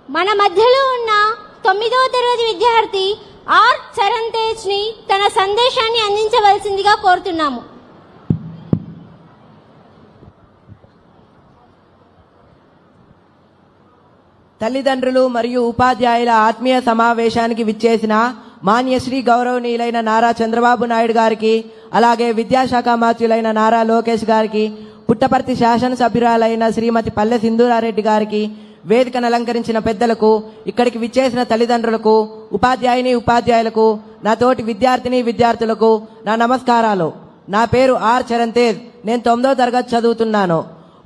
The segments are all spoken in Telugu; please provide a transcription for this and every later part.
మన మధ్యలో ఉన్న 9వ తరగతి విద్యార్థి ఆర్ చరణ్ తేజ్ ని తన సందేశాన్ని అందించవలసిందిగా కోరుతున్నాము. తల్లిదండ్రులు మరియు ఉపాధ్యాయుల ఆత్మీయ సమావేశానికి విచ్చేసిన మాన్యశ్రీ గౌరవనీయులైన నారా చంద్రబాబు నాయుడు గారికి, అలాగే విద్యాశాఖ మంత్రులైన నారా లోకేష్ గారికి, పుట్టపర్తి శాసనసభ్యురాలైన శ్రీమతి పల్లె సింధూరారెడ్డి గారికి, వేదికను అలంకరించిన పెద్దలకు, ఇక్కడికి విచ్చేసిన తల్లిదండ్రులకు, ఉపాధ్యాయులకు, నా తోటి విద్యార్థులకు నా నమస్కారాలు. నా పేరు ఆర్ చరణ్ తేజ్. నేను 9వ తరగతి చదువుతున్నాను.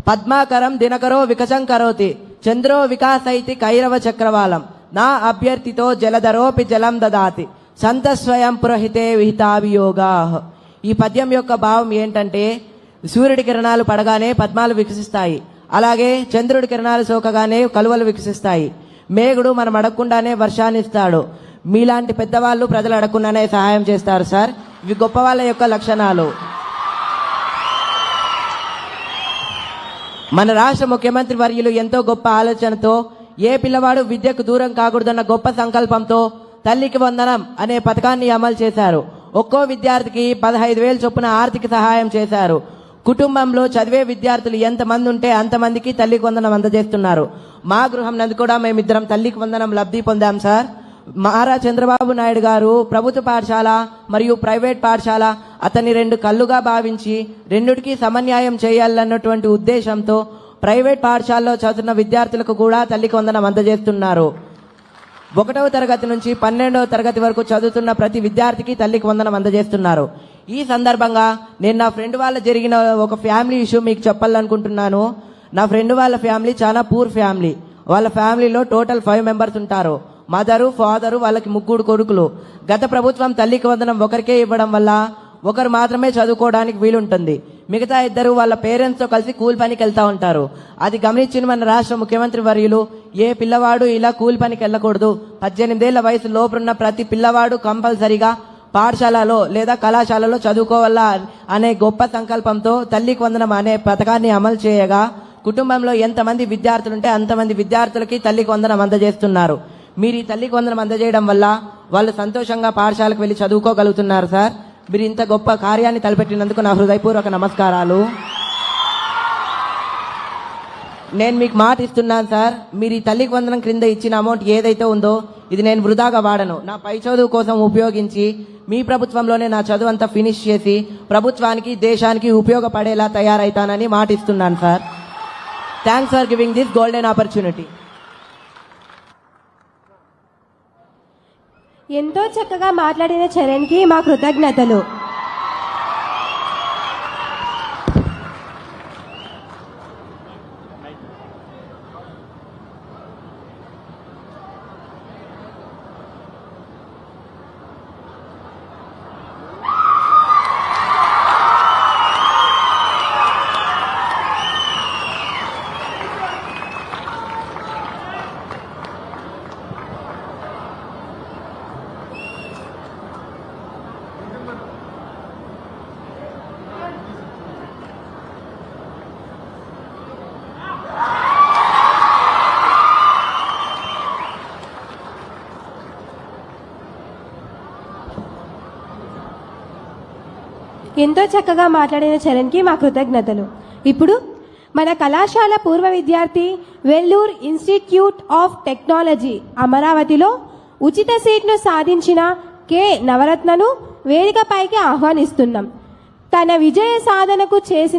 పద్మాకరం దినకరో వికసం కరోతి, చంద్రో వికాసైతి కైరవ చక్రవాలం, నా అభ్యర్థితో జలధరోపి జలం దదాతి, సంత స్వయం పురహితే విహితాభియోగా. ఈ పద్యం యొక్క భావం ఏంటంటే, సూర్యుడి కిరణాలు పడగానే పద్మాలు వికసిస్తాయి, అలాగే చంద్రుడి కిరణాలు సోకగానే కలువలు వికసిస్తాయి. మేఘుడు మనం అడగకుండానే వర్షాన్ని ఇస్తాడు. మీలాంటి పెద్దవాళ్ళు ప్రజలు అడగకుండానే సహాయం చేస్తారు సార్. ఇవి గొప్ప వాళ్ళ యొక్క లక్షణాలు. మన రాష్ట్ర ముఖ్యమంత్రి వర్యులు ఎంతో గొప్ప ఆలోచనతో, ఏ పిల్లవాడు విద్యకు దూరం కాకూడదన్న గొప్ప సంకల్పంతో తల్లికి వందనం అనే పథకాన్ని అమలు చేశారు. ఒక్కో విద్యార్థికి 15,000 చొప్పున ఆర్థిక సహాయం చేశారు. కుటుంబంలో చదివే విద్యార్థులు ఎంతమంది ఉంటే అంతమందికి తల్లికి వందనం అందజేస్తున్నారు. మా గృహం నందు కూడా మేమిద్దరం తల్లికి వందనం లబ్ధి పొందాం సార్. నారా చంద్రబాబు నాయుడు గారు ప్రభుత్వ పాఠశాల మరియు ప్రైవేట్ పాఠశాల అతని 2 కళ్ళుగా భావించి రెండిటికి సమన్యాయం చేయాలన్నటువంటి ఉద్దేశంతో ప్రైవేట్ పాఠశాలలో చదువుతున్న విద్యార్థులకు కూడా తల్లికి వందనం అందజేస్తున్నారు. 1వ తరగతి నుంచి 12వ తరగతి వరకు చదువుతున్న ప్రతి విద్యార్థికి తల్లికి వందనం అందజేస్తున్నారు. ఈ సందర్భంగా నేను నా ఫ్రెండ్ వాళ్ళ జరిగిన ఒక ఫ్యామిలీ ఇష్యూ మీకు చెప్పాలనుకుంటున్నాను. నా ఫ్రెండ్ వాళ్ళ ఫ్యామిలీ చాలా పూర్ ఫ్యామిలీ. వాళ్ళ ఫ్యామిలీలో టోటల్ 5 మెంబర్స్ ఉంటారు. మదరు, ఫాదరు, వాళ్ళకి 3 కొడుకులు. గత ప్రభుత్వం తల్లికి వందనం ఒకరికే ఇవ్వడం వల్ల ఒకరు మాత్రమే చదువుకోవడానికి వీలుంటుంది. మిగతా 2 వాళ్ళ పేరెంట్స్తో కలిసి కూలి పనికి వెళ్తా ఉంటారు. అది గమనించిన మన రాష్ట్ర ముఖ్యమంత్రి వర్యులు, ఏ పిల్లవాడు ఇలా కూలి పనికి వెళ్ళకూడదు, 18 ఏళ్ల వయసు లోపున్న ప్రతి పిల్లవాడు కంపల్సరిగా పాఠశాలలో లేదా కళాశాలలో చదువుకోవాలా అనే గొప్ప సంకల్పంతో తల్లికి వందనం అనే పథకాన్ని అమలు చేయగా, కుటుంబంలో ఎంతమంది విద్యార్థులుంటే అంతమంది విద్యార్థులకి తల్లికి వందనం అందజేస్తున్నారు. మీరు ఈ తల్లికి వందనం అందజేయడం వల్ల వాళ్ళు సంతోషంగా పాఠశాలకు వెళ్ళి చదువుకోగలుగుతున్నారు సార్. మీరు ఇంత గొప్ప కార్యాన్ని తలపెట్టినందుకు నా హృదయపూర్వక నమస్కారాలు. నేను మీకు మాట ఇస్తున్నాను సార్, మీరు ఈ తల్లికి వందనం క్రింద ఇచ్చిన అమౌంట్ ఏదైతే ఉందో ఇది నేను వృధాగా వాడను. నా పై చదువు కోసం ఉపయోగించి మీ ప్రభుత్వంలోనే నా చదువు అంతా ఫినిష్ చేసి ప్రభుత్వానికి, దేశానికి ఉపయోగపడేలా తయారైతానని మాట ఇస్తున్నాను sir. Thanks for giving this golden opportunity. ఎంతో చక్కగా మాట్లాడిన చరణ్కి మా కృతజ్ఞతలు. ఎంతో చక్కగా మాట్లాడిన చరణ్కి మా కృతజ్ఞతలు. ఇప్పుడు మన కళాశాల పూర్వ విద్యార్థి, వెల్లూర్ ఇన్స్టిట్యూట్ ఆఫ్ టెక్నాలజీ అమరావతిలో ఉచిత సీట్ను సాధించిన కె నవరత్నను వేదికపైకి ఆహ్వానిస్తున్నాం. తన విజయ సాధనకు చేసిన